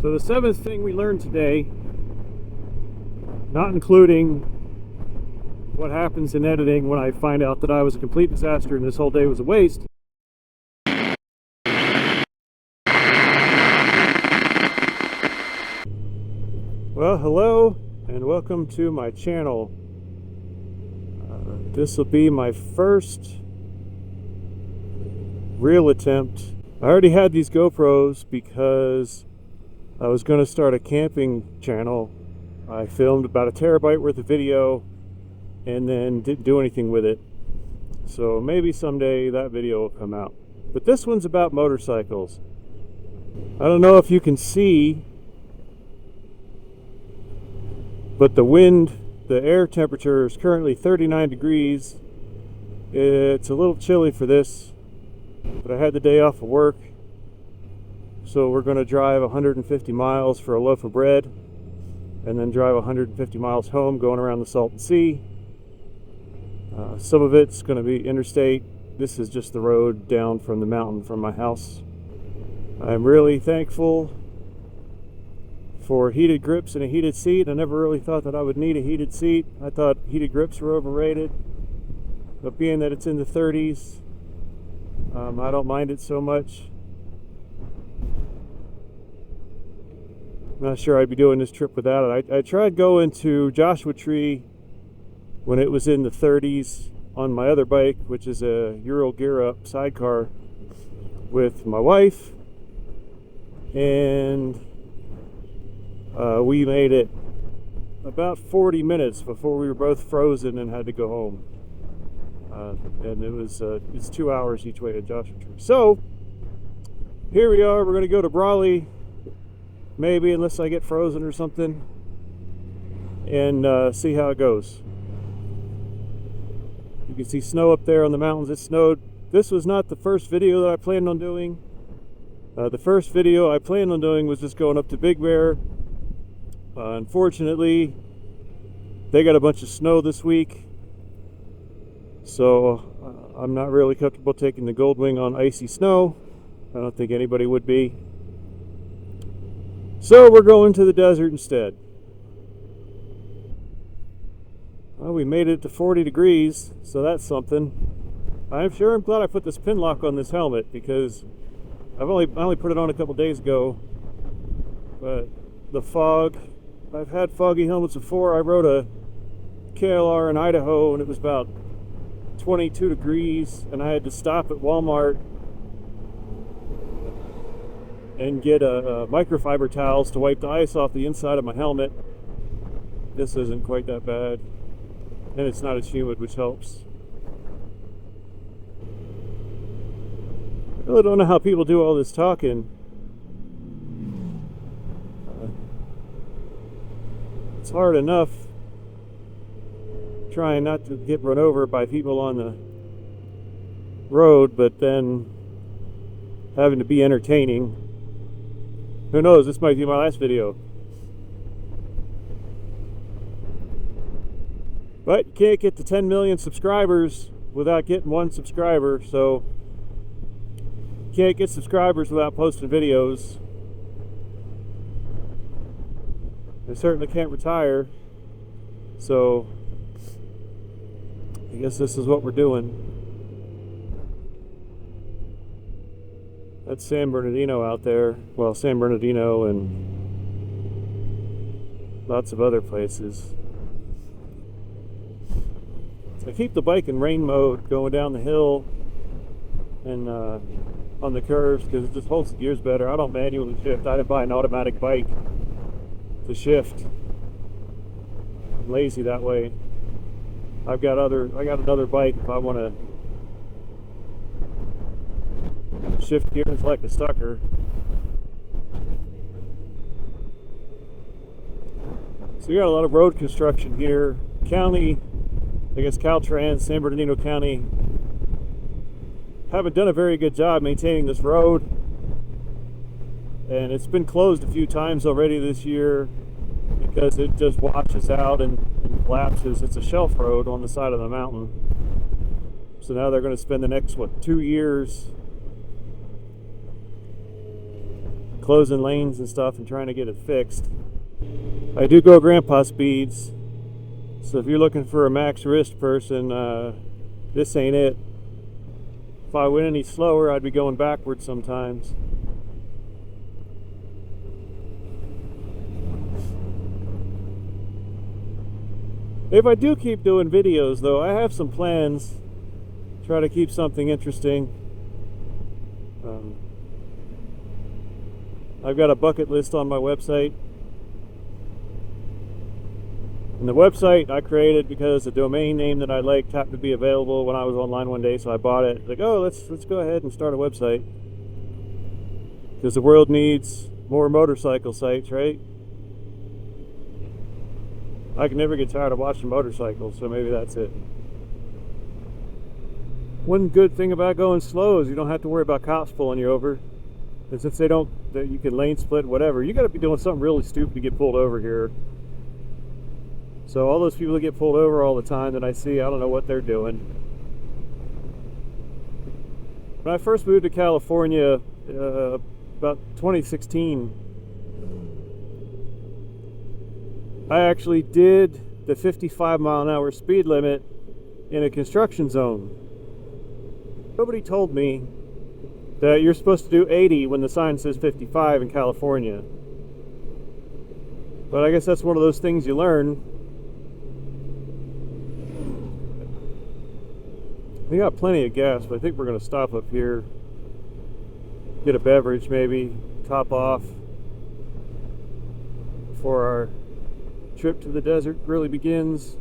So the seventh thing we learned today, not including what happens in editing when I find out that I was a complete disaster and this whole day was a waste. Well, hello and welcome to my channel. This will be my first real attempt. I already had these GoPros because I was going to start a camping channel. I filmed about 1 terabyte worth of video and then didn't do anything with it. So maybe someday that video will come out. But this one's about motorcycles. I don't know if you can see, but the wind, the air temperature is currently 39 degrees. It's a little chilly for this, but I had the day off of work. So we're going to drive 150 miles for a loaf of bread and then drive 150 miles home going around the Salton Sea. Some of it's going to be interstate. This is just the road down from the mountain from my house. I'm really thankful for heated grips and a heated seat. I never really thought that I would need a heated seat. I thought heated grips were overrated. But being that it's in the 30s, I don't mind it so much. I'm not sure I'd be doing this trip without it. I tried going to Joshua Tree when it was in the 30s on my other bike, which is a Ural Gear Up sidecar, with my wife, and we made it about 40 minutes before we were both frozen and had to go home. And it's 2 hours each way to Joshua Tree. So here we are. We're going to go to Brawley. Maybe, unless I get frozen or something, and see how it goes. You can see snow up there on the mountains. It snowed. This was not the first video that I planned on doing. The first video I planned on doing was just going up to Big Bear. Unfortunately, they got a bunch of snow this week, so I'm not really comfortable taking the Goldwing on icy snow. I don't think anybody would be. So we're going to the desert instead. Well, we made it to 40 degrees, so that's something. I'm glad I put this pin lock on this helmet, because I only put it on a couple days ago. But the fog, I've had foggy helmets before. I rode a KLR in Idaho and it was about 22 degrees and I had to stop at Walmart and get a microfiber towels to wipe the ice off the inside of my helmet. This isn't quite that bad, and it's not as humid, which helps. I really don't know how people do all this talking. It's hard enough trying not to get run over by people on the road, but then having to be entertaining. Who knows, this might be my last video. But you can't get to 10 million subscribers without getting 1 subscriber, so you can't get subscribers without posting videos. I certainly can't retire, so I guess this is what we're doing. That's San Bernardino out there. Well, San Bernardino and lots of other places. I keep the bike in rain mode going down the hill and on the curves, because it just holds the gears better. I don't manually shift. I didn't buy an automatic bike to shift. I'm lazy that way. I got another bike if I want to shift gears like a sucker. So we got a lot of road construction here. County, I guess Caltrans, San Bernardino County, haven't done a very good job maintaining this road, and it's been closed a few times already this year because it just washes out and collapses. It's a shelf road on the side of the mountain. So now they're going to spend the next 2 years closing lanes and stuff and trying to get it fixed. I do go grandpa speeds, so if you're looking for a max wrist person, this ain't it. If I went any slower, I'd be going backwards sometimes. If I do keep doing videos, though, I have some plans. Try to keep something interesting. I've got a bucket list on my website. And the website I created because the domain name that I liked happened to be available when I was online one day, so I bought it. Like, oh, let's go ahead and start a website. Because the world needs more motorcycle sites, right? I can never get tired of watching motorcycles, so maybe that's it. One good thing about going slow is you don't have to worry about cops pulling you over. And since you can lane split, whatever, you got to be doing something really stupid to get pulled over here. So all those people that get pulled over all the time that I see, I don't know what they're doing. When I first moved to California, about 2016, I actually did the 55-mile-an-hour speed limit in a construction zone. Nobody told me that you're supposed to do 80 when the sign says 55 in California. But I guess that's one of those things you learn. We got plenty of gas, but I think we're going to stop up here, get a beverage maybe, top off before our trip to the desert really begins.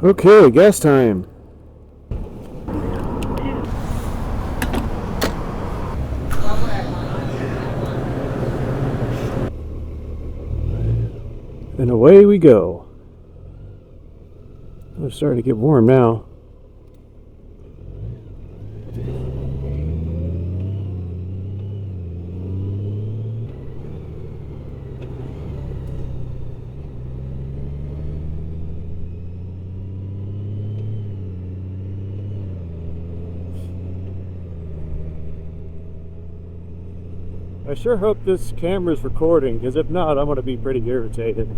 Okay, gas time. And away we go. It's starting to get warm now. I sure hope this camera's recording, because if not, I'm going to be pretty irritated.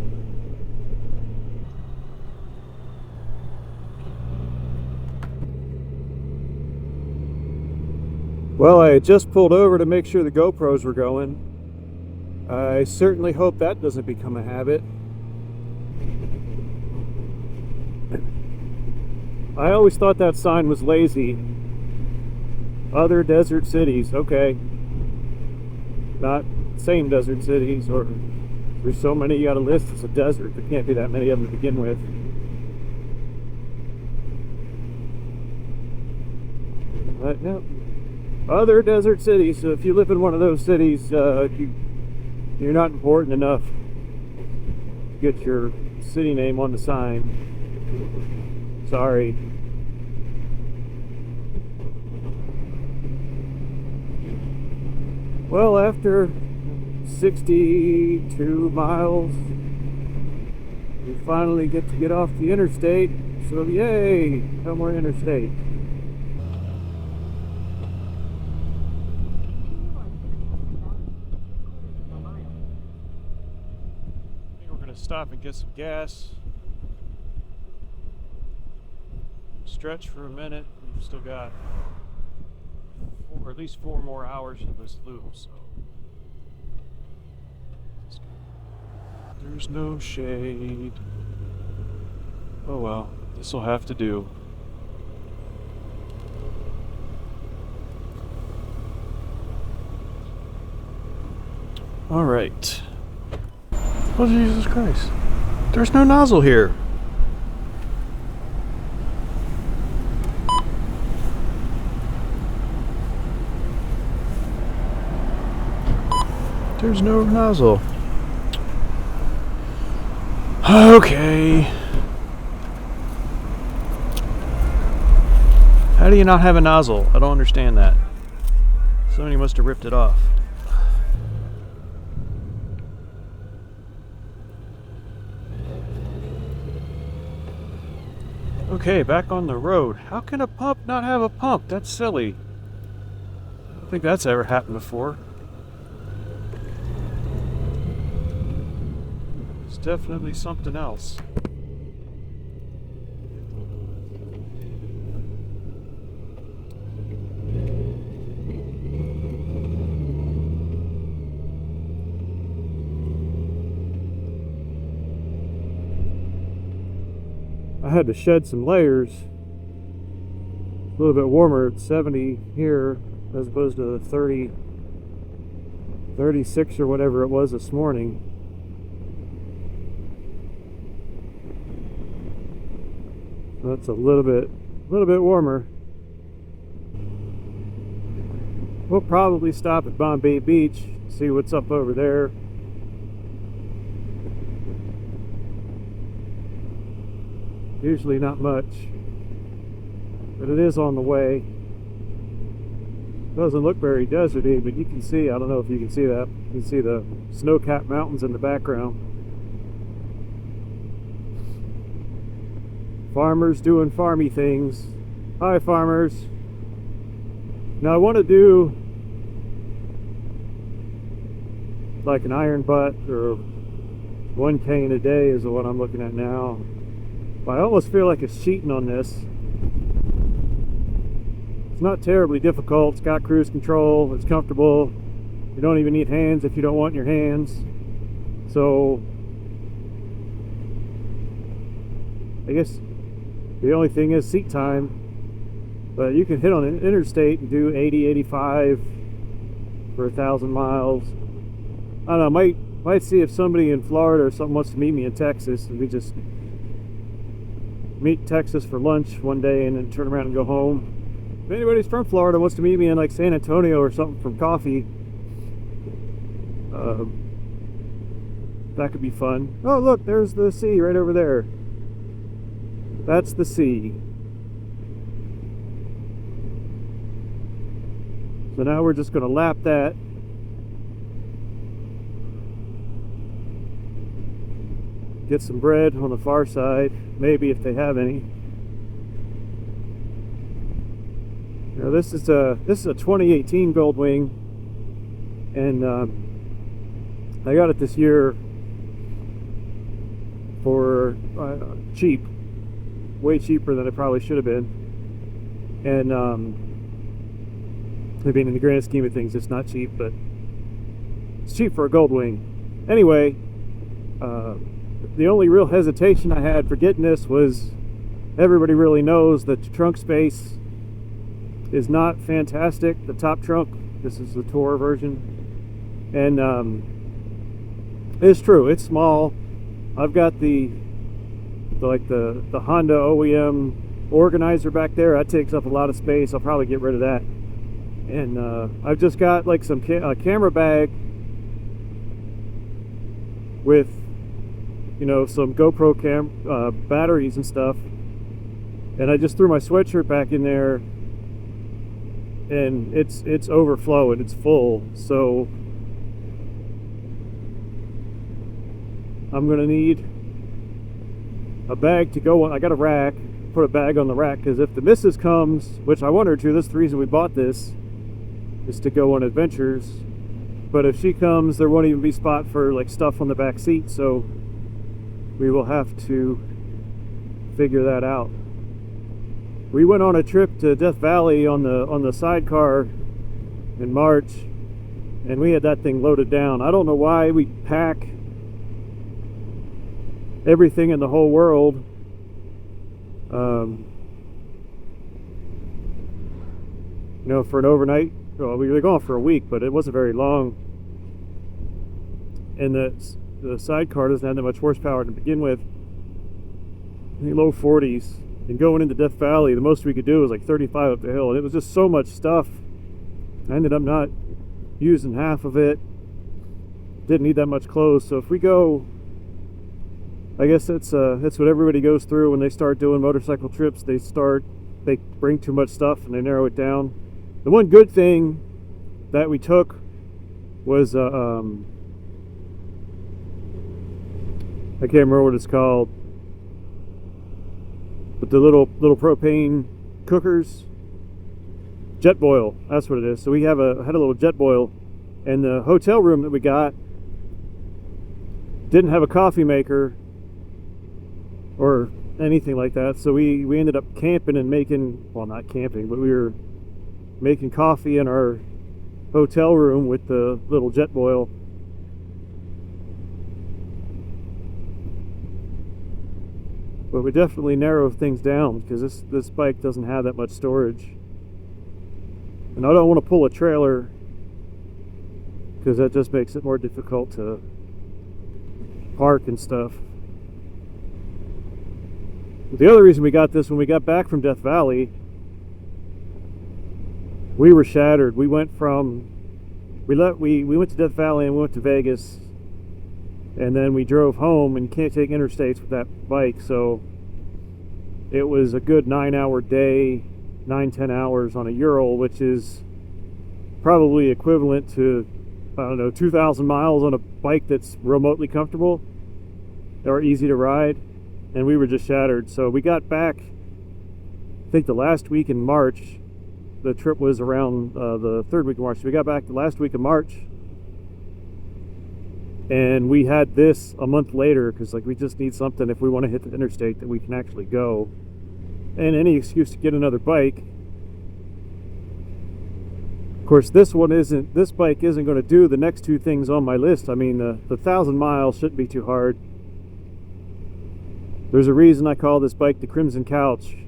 Well, I had just pulled over to make sure the GoPros were going. I certainly hope that doesn't become a habit. I always thought that sign was lazy. Other desert cities, okay. Not same desert cities, or there's so many you gotta list as a desert. There can't be that many of them to begin with. But no, other desert cities. So if you live in one of those cities, you're not important enough to get your city name on the sign. Sorry. Well, after 62 miles, we finally get off the interstate. So yay, no more interstate. I think we're gonna stop and get some gas. Stretch for a minute. We've still got or at least 4 more hours of this loop, so there's no shade. Oh well, this will have to do. All right. Oh Jesus Christ! There's no nozzle here. There's no nozzle. Okay. How do you not have a nozzle? I don't understand that. Somebody must have ripped it off. Okay, back on the road. How can a pump not have a pump? That's silly. I don't think that's ever happened before. It's definitely something else. I had to shed some layers. A little bit warmer. It's 70 here as opposed to 30, 36 or whatever it was this morning. So that's a little bit warmer. We'll probably stop at Bombay Beach, see what's up over there. Usually not much, but it is on the way. Doesn't look very deserty, but you can see, I don't know if you can see that, you can see the snow-capped mountains in the background. Farmers doing farmy things. Hi, farmers. Now I want to do like an iron butt, or 1 cane a day is the one I'm looking at now. I almost feel like it's cheating on this. It's not terribly difficult. It's got cruise control. It's comfortable. You don't even need hands if you don't want your hands. So I guess the only thing is seat time. But you can hit on an interstate and do 80, 85 for 1,000 miles. I don't know. Might see if somebody in Florida or something wants to meet me in Texas, and we just meet Texas for lunch one day and then turn around and go home. If anybody's from Florida wants to meet me in like San Antonio or something for coffee, that could be fun. Oh look, there's the sea right over there. That's the sea. So now we're just going to lap that. Get some bread on the far side, maybe if they have any. Now this is a 2018 Goldwing, and I got it this year for cheap, way cheaper than it probably should have been. And I mean, in the grand scheme of things, it's not cheap, but it's cheap for a Goldwing. Anyway, the only real hesitation I had for getting this was everybody really knows that the trunk space is not fantastic. The top trunk, this is the Tour version, and it's true, it's small. I've got the Honda OEM organizer back there. That takes up a lot of space. I'll probably get rid of that. And I've just got like some camera bag with, you know, some GoPro batteries and stuff, and I just threw my sweatshirt back in there, and it's overflowing, it's full. So I'm gonna need a bag to go on. I got a rack, put a bag on the rack, because if the missus comes, which I want her to, that's the reason we bought this, is to go on adventures. But if she comes, there won't even be spot for like stuff on the back seat, so we will have to figure that out. We went on a trip to Death Valley on the sidecar in March, and we had that thing loaded down. I don't know why we pack everything in the whole world. You know, for an overnight. Well, we were gone for a week, but it wasn't very long. And the sidecar doesn't have that much horsepower to begin with. I think low 40s. And going into Death Valley, the most we could do was like 35 up the hill, and it was just so much stuff. I ended up not using half of it. Didn't need that much clothes. So if we go, I guess that's what everybody goes through when they start doing motorcycle trips. They bring too much stuff and they narrow it down. The one good thing that we took was I can't remember what it's called, but the little propane cookers, jet boil, that's what it is. So we had a little jet boil, and the hotel room that we got didn't have a coffee maker or anything like that. So we ended up camping and making, well, not camping, but we were making coffee in our hotel room with the little jet boil. But we definitely narrow things down because this bike doesn't have that much storage. And I don't want to pull a trailer because that just makes it more difficult to park and stuff. But the other reason we got this, when we got back from Death Valley, we were shattered. We went to Death Valley and we went to Vegas, and then we drove home, and can't take interstates with that bike, so it was a good 9-hour day, 9-10 hours on a Ural, which is probably equivalent to, I don't know, 2,000 miles on a bike that's remotely comfortable or easy to ride. And we were just shattered. So we got back, I think the last week in March. The trip was around the third week of March. So we got back the last week of March, and we had this a month later because, like, we just need something if we want to hit the interstate that we can actually go, and any excuse to get another bike. Of course, this bike isn't going to do the next two things on my list. I mean, the 1,000 miles shouldn't be too hard. There's a reason I call this bike the Crimson Couch.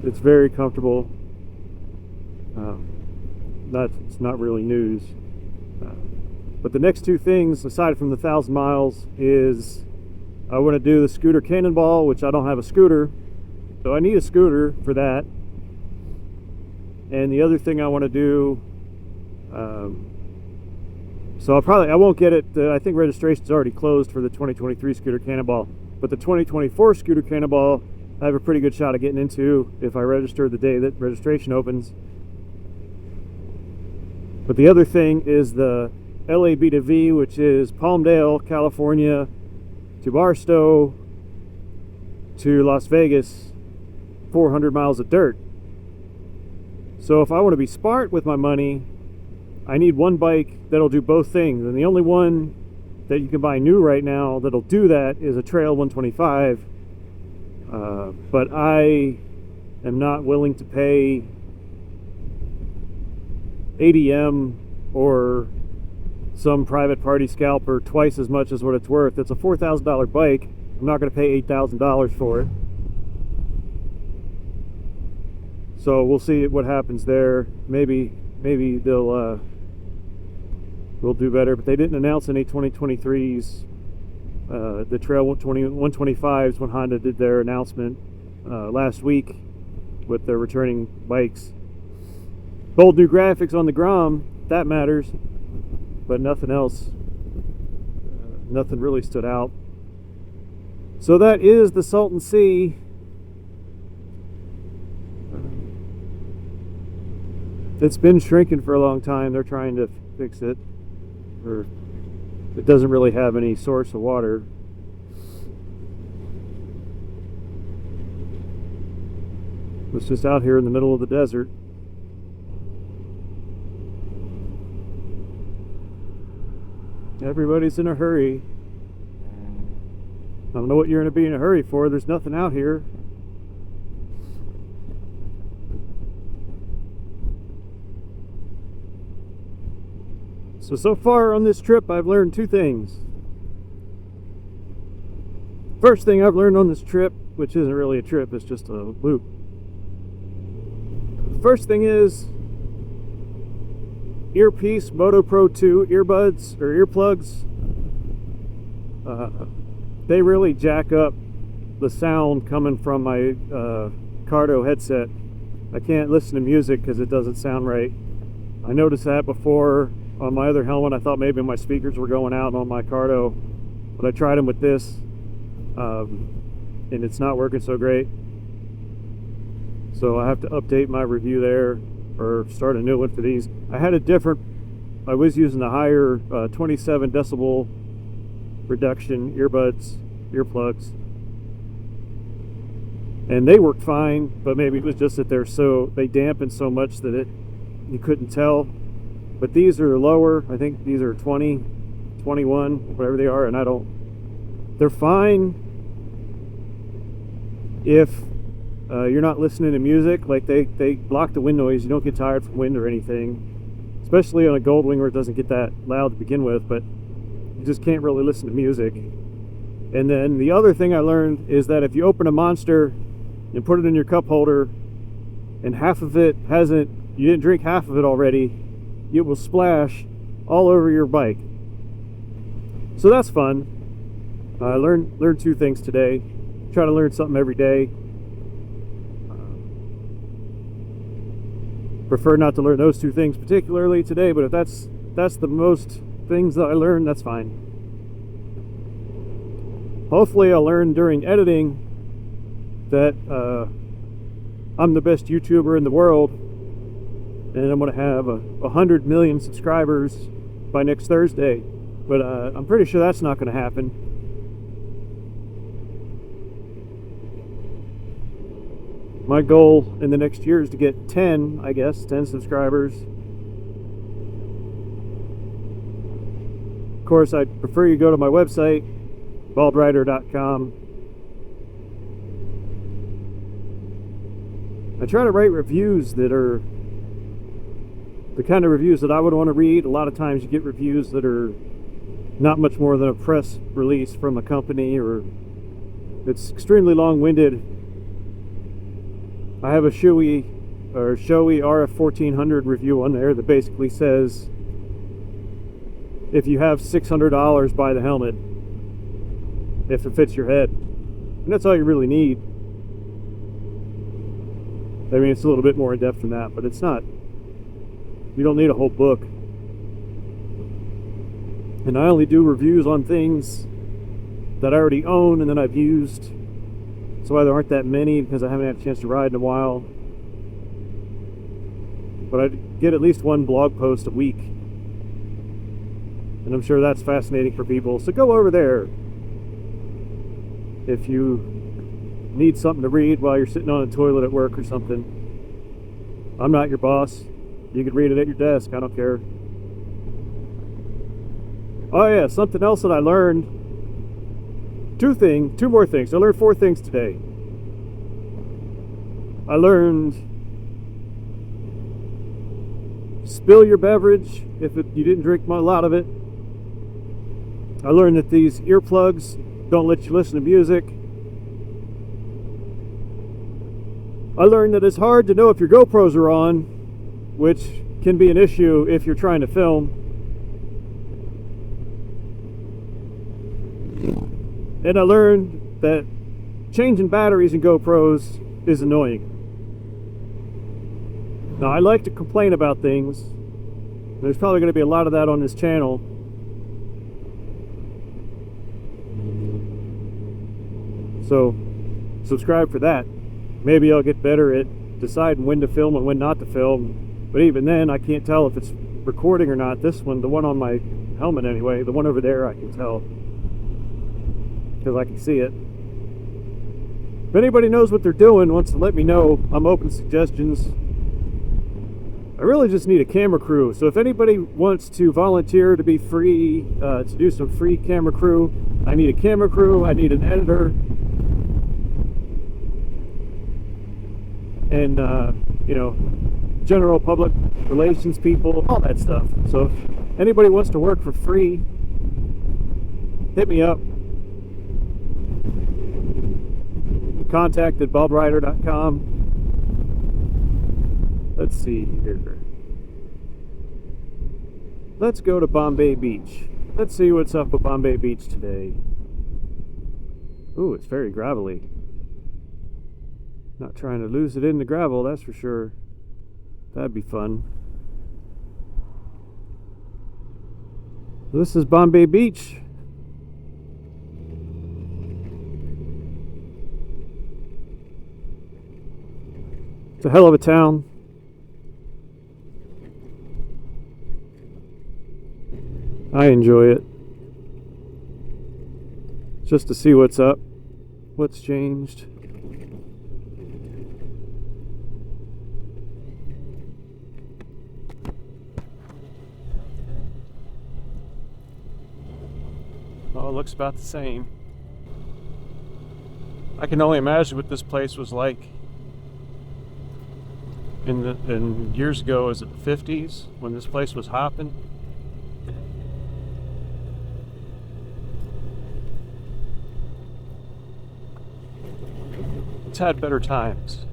It's very comfortable. It's not really news. But the next two things, aside from the 1,000 miles, is I want to do the scooter cannonball, which I don't have a scooter, so I need a scooter for that. And the other thing I want to do, so I won't get it. I think registration's already closed for the 2023 scooter cannonball, but the 2024 scooter cannonball I have a pretty good shot of getting into if I register the day that registration opens. But the other thing is the LAB to V, which is Palmdale, California to Barstow to Las Vegas, 400 miles of dirt. So if I want to be smart with my money, I need one bike that'll do both things. And the only one that you can buy new right now that'll do that is a Trail 125. But I am not willing to pay ADM or some private party scalper twice as much as what it's worth. It's a $4,000 bike. I'm not going to pay $8,000 for it. So we'll see what happens there. Maybe they'll do better. But they didn't announce any 2023s. The Trail 125s when Honda did their announcement last week with their returning bikes. Bold new graphics on the Grom, that matters, but nothing else. Nothing really stood out. So that is the Salton Sea. It's been shrinking for a long time. They're trying to fix it, or it doesn't really have any source of water. It's just out here in the middle of the desert. Everybody's in a hurry. I don't know what you're going to be in a hurry for. There's nothing out here. So far on this trip, I've learned two things. First thing I've learned on this trip, which isn't really a trip, it's just a loop. The first thing is Earpiece Moto Pro 2 earbuds or earplugs. They really jack up the sound coming from my Cardo headset. I can't listen to music because it doesn't sound right. I noticed that before on my other helmet. I thought maybe my speakers were going out on my Cardo, but I tried them with this, and it's not working so great. So I have to update my review there, or start a new one for these. I was using the higher 27 decibel reduction earplugs, and they worked fine, but maybe it was just that they dampened so much that you couldn't tell. But these are lower. I think these are 20, 21, whatever they are, and they're fine if you're not listening to music. Like they block the wind noise. You don't get tired from wind or anything, especially on a Goldwing where it doesn't get that loud to begin with, but you just can't really listen to music. And then the other thing I learned is that if you open a Monster and put it in your cup holder and you didn't drink half of it already, it will splash all over your bike. So that's fun. I learned 2 things today. Try to learn something every day. Prefer not to learn those 2 things particularly today, but if that's the most things that I learned, that's fine. Hopefully I'll learn during editing that I'm the best YouTuber in the world, and I'm going to have 100 million subscribers by next Thursday. But I'm pretty sure that's not going to happen. My goal in the next year is to get 10 subscribers. Of course, I'd prefer you go to my website, baldrider.com. I try to write reviews that are the kind of reviews that I would want to read. A lot of times you get reviews that are not much more than a press release from a company, or it's extremely long-winded. I have a Shoei RF 1400 review on there that basically says, if you have $600, buy the helmet if it fits your head. And that's all you really need. I mean, it's a little bit more in depth than that, but it's not. You don't need a whole book. And I only do reviews on things that I already own and that I've used. So there aren't that many because I haven't had a chance to ride in a while. But I get at least 1 blog post a week. And I'm sure that's fascinating for people. So go over there if you need something to read while you're sitting on a toilet at work or something. I'm not your boss. You can read it at your desk. I don't care. Oh yeah, something else that I learned. 2 more things. I learned 4 things today. I learned spill your beverage if you didn't drink a lot of it. I learned that these earplugs don't let you listen to music. I learned that it's hard to know if your GoPros are on, which can be an issue if you're trying to film. And I learned that changing batteries in GoPros is annoying. Now, I like to complain about things. There's probably going to be a lot of that on this channel. So, subscribe for that. Maybe I'll get better at deciding when to film and when not to film. But even then, I can't tell if it's recording or not. This one, the one on my helmet anyway, the one over there, I can tell, because I can see it. If anybody knows what they're doing, wants to let me know, I'm open to suggestions. I really just need a camera crew. So if anybody wants to volunteer to be free, to do some free camera crew, I need a camera crew, I need an editor, and general public relations people, all that stuff. So if anybody wants to work for free, hit me up. Contact at baldrider.com. Let's see here. Let's go to Bombay Beach. Let's see what's up with Bombay Beach today. Ooh, it's very gravelly. Not trying to lose it in the gravel, that's for sure. That'd be fun. This is Bombay Beach. It's a hell of a town. I enjoy it. Just to see what's up, what's changed. Oh, it looks about the same. I can only imagine what this place was like in years ago. Was it the 50s when this place was hopping? It's had better times.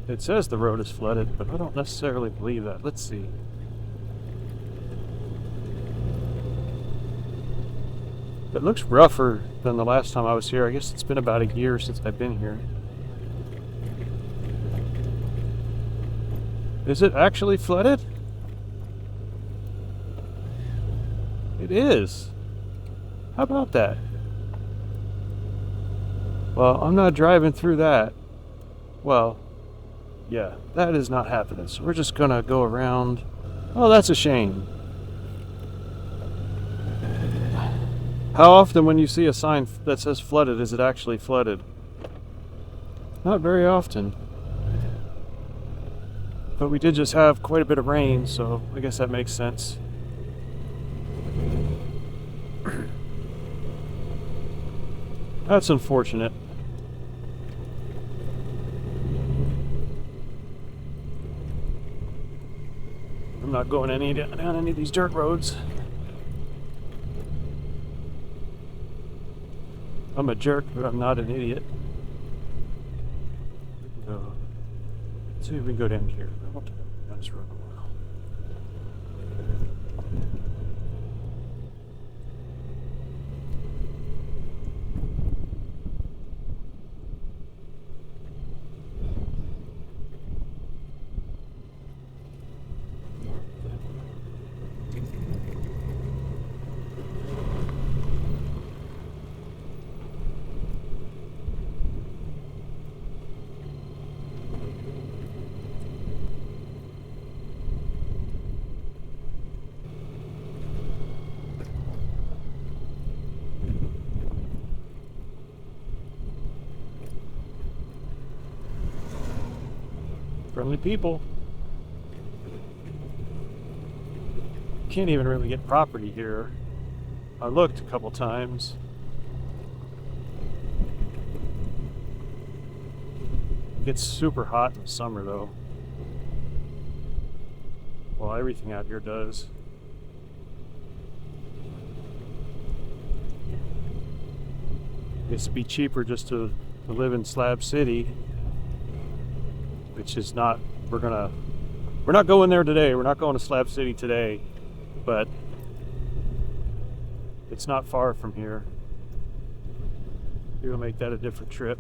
It says the road is flooded, but I don't necessarily believe that. Let's see. It looks rougher than the last time I was here. I guess it's been about a year since I've been here. Is it actually flooded? It is. How about that? Well, I'm not driving through that. Well, yeah, that is not happening. So we're just gonna go around. Oh, that's a shame. How often when you see a sign that says flooded, is it actually flooded? Not very often. But we did just have quite a bit of rain, so I guess that makes sense. That's unfortunate. I'm not going down any of these dirt roads. I'm a jerk, but I'm not an idiot. Let's see if we can go down here. I'll just run a while. Friendly people. Can't even really get property here. I looked a couple times. It gets super hot in the summer though. Well, everything out here does. It'd be cheaper just to live in Slab City. Which is not, we're not going there today. We're not going to Slab City today, but it's not far from here. We'll make that a different trip.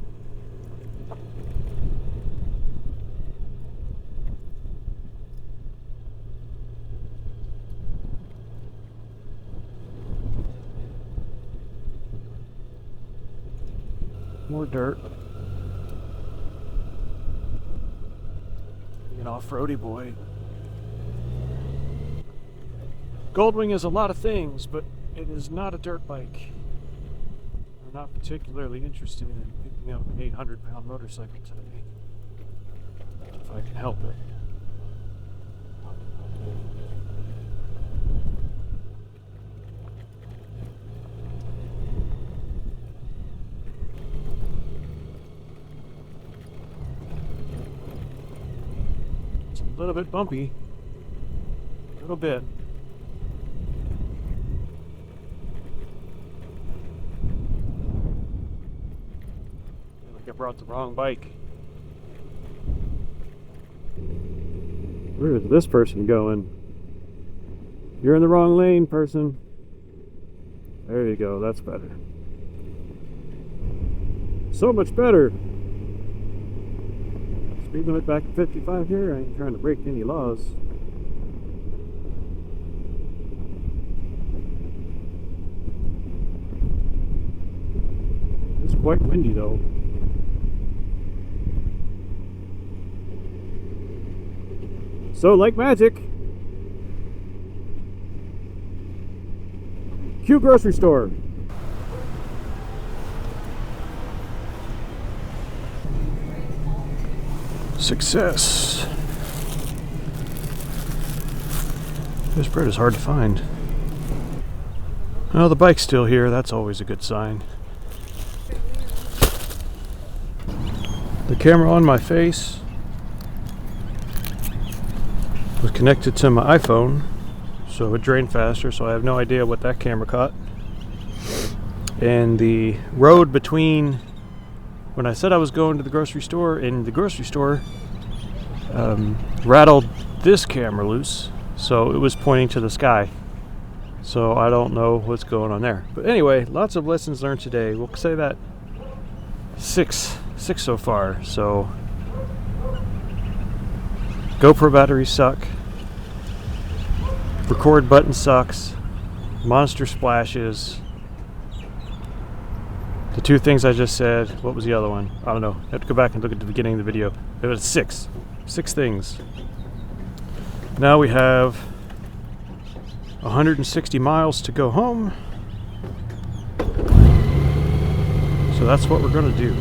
More dirt. An off-roady boy. Goldwing is a lot of things, but it is not a dirt bike. I'm not particularly interested in picking up an 800-pound motorcycle today, if I can help it. A little bit bumpy. A little bit. Like I brought the wrong bike. Where is this person going? You're in the wrong lane, person. There you go, that's better. So much better. Speed limit back at 55 here. I ain't trying to break any laws. It's quite windy though. So like magic, Cue grocery store. Success. This bread is hard to find. Well, the bike's still here. That's always a good sign. The camera on my face was connected to my iPhone, so it drained faster, so I have no idea what that camera caught. And the road between when I said I was going to the grocery store and the grocery store rattled this camera loose, so it was pointing to the sky. So I don't know what's going on there. But anyway, lots of lessons learned today. We'll say that six so far. So GoPro batteries suck. Record button sucks. Monster splashes. The two things I just said. What was the other one? I don't know. I have to go back and look at the beginning of the video. It was six things. Now we have 160 miles to go home. So that's what we're going to do.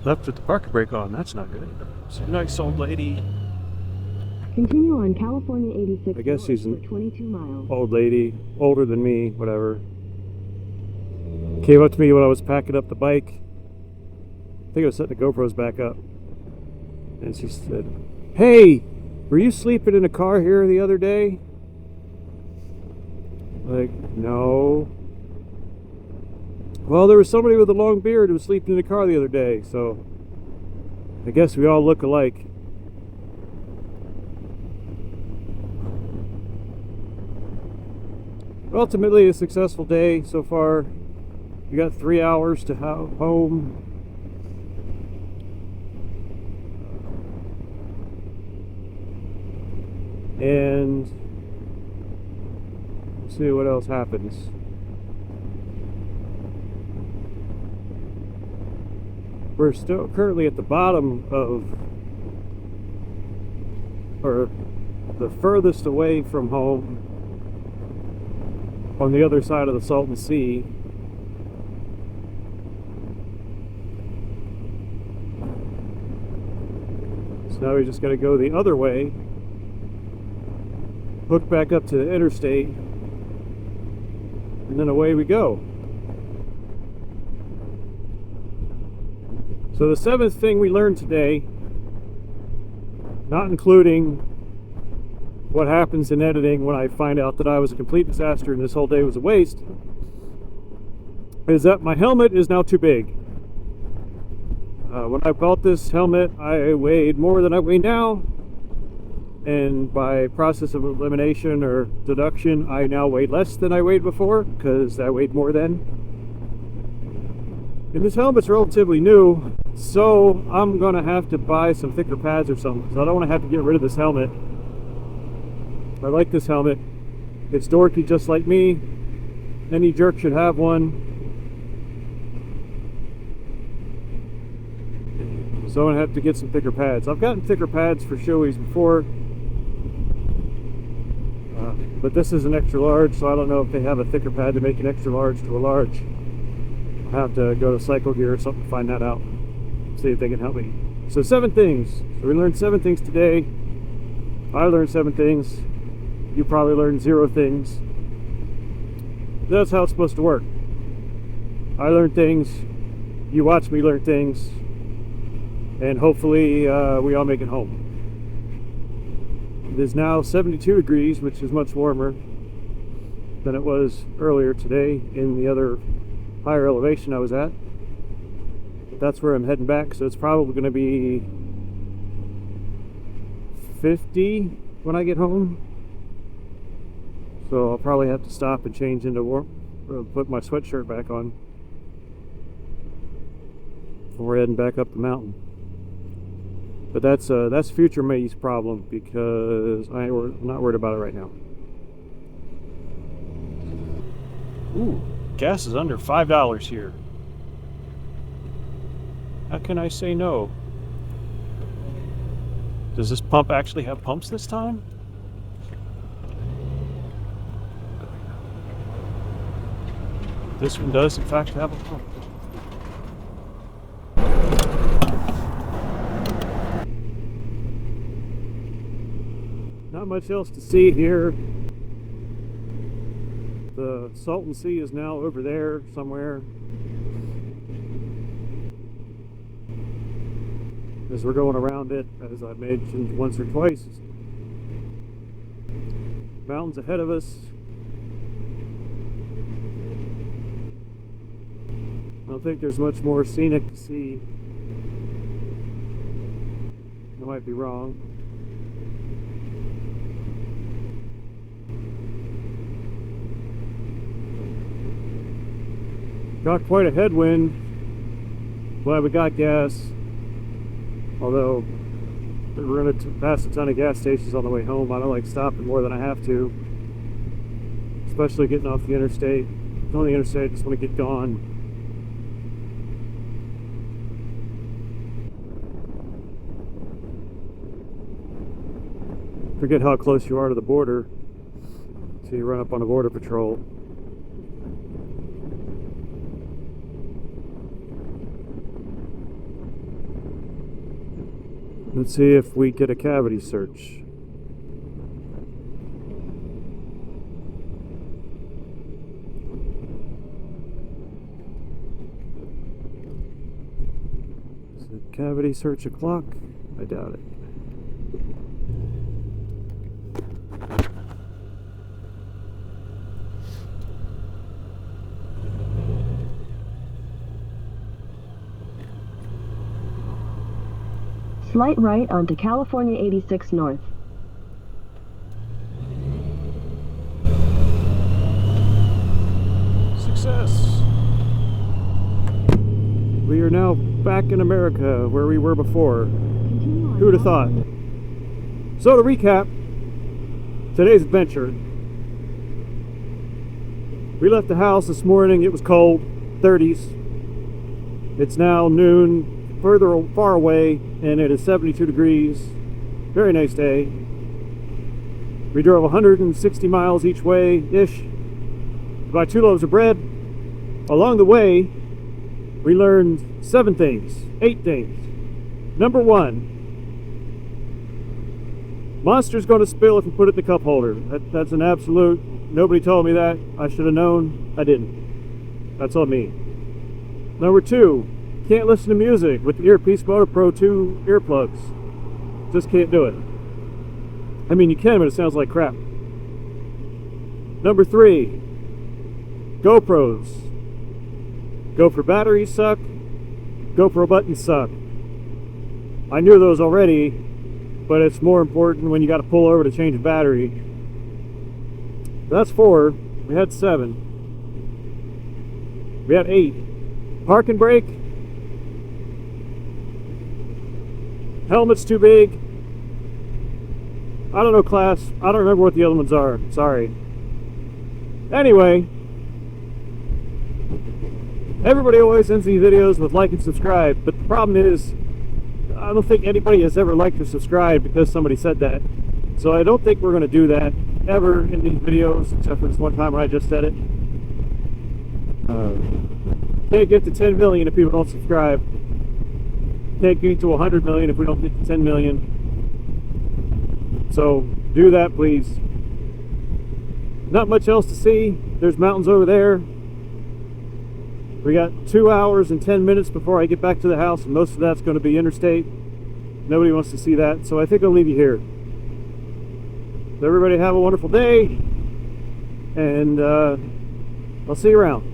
Left with the parking brake on. That's not good. It's a nice old lady. Continue on California 86. I guess she's an 22 miles. Old lady, older than me, whatever. Came up to me when I was packing up the bike. I think I was setting the GoPros back up. And she said, "Hey, were you sleeping in a car here the other day?" Like, no. Well, there was somebody with a long beard who was sleeping in a car the other day, so I guess we all look alike. Ultimately, a successful day so far. We got 3 hours to home. And let's see what else happens. We're still currently at the bottom of, or the furthest away from home, on the other side of the Salton Sea. So now we just got to go the other way, hook back up to the interstate, and then away we go. So the seventh thing we learned today, not including what happens in editing when I find out that I was a complete disaster and this whole day was a waste, is that my helmet is now too big. When I bought this helmet, I weighed more than I weigh now, and by process of elimination or deduction, I now weigh less than I weighed before, because I weighed more then. And this helmet's relatively new, so I'm gonna have to buy some thicker pads or something, so I don't want to have to get rid of this helmet. I like this helmet. It's dorky just like me. Any jerk should have one. So I'm gonna have to get some thicker pads. I've gotten thicker pads for showies before, but this is an extra large, so I don't know if they have a thicker pad to make an extra large to a large. I'll have to go to Cycle Gear or something to find that out. See if they can help me. So 7 things. So we learned 7 things today. I learned 7 things. You probably learned 0 things. That's how it's supposed to work. I learn things. You watch me learn things. And hopefully we all make it home. It is now 72 degrees, which is much warmer than it was earlier today in the other higher elevation I was at. But that's where I'm heading back, so it's probably going to be 50 when I get home. So I'll probably have to stop and change into warm, put my sweatshirt back on before heading back up the mountain. But that's future me's problem, because I'm not worried about it right now. Ooh, gas is under $5 here. How can I say no? Does this pump actually have pumps this time? This one does, in fact, have a pump. Not much else to see here. The Salton Sea is now over there somewhere. As we're going around it, as I mentioned once or twice, mountains ahead of us. I don't think there's much more scenic to see. I might be wrong. Got quite a headwind. Glad we got gas. Although we're going to pass a ton of gas stations on the way home. I don't like stopping more than I have to. Especially getting off the interstate. On the interstate, I just want to get gone. Forget how close you are to the border. So you run up on a border patrol. Let's see if we get a cavity search. Is it cavity search o'clock? I doubt it. Slight right onto California 86 North. Success! We are now back in America where we were before. Who would have thought? So to recap, today's adventure. We left the house this morning, it was cold, 30s. It's now noon, far away, and it is 72 degrees. Very nice day. We drove 160 miles each way-ish. Bought 2 loaves of bread. Along the way, we learned 8 things. Number 1, Monster's going to spill if you put it in the cup holder. That's an absolute. Nobody told me that. I should have known. I didn't. That's on me. Number 2, can't listen to music with the Earpiece Motor Pro 2 earplugs. Just can't do it. I mean, you can, but it sounds like crap. Number 3, GoPros. GoPro batteries suck. GoPro buttons suck. I knew those already, but it's more important when you got to pull over to change a battery. That's 4. We had 7. We had 8. Park and brake. Helmet's too big. I don't know, class. I don't remember what the other ones are. Sorry. Anyway, everybody always ends these videos with like and subscribe, but the problem is, I don't think anybody has ever liked or subscribed because somebody said that. So I don't think we're going to do that ever in these videos, except for this one time when I just said it. Can't get to 10 million if people don't subscribe. Can't get to 100 million if we don't get to 10 million. So do that, please. Not much else to see. There's mountains over there. We got 2 hours and 10 minutes before I get back to the house, and most of that's going to be interstate. Nobody wants to see that, so I think I'll leave you here. So everybody have a wonderful day, and I'll see you around.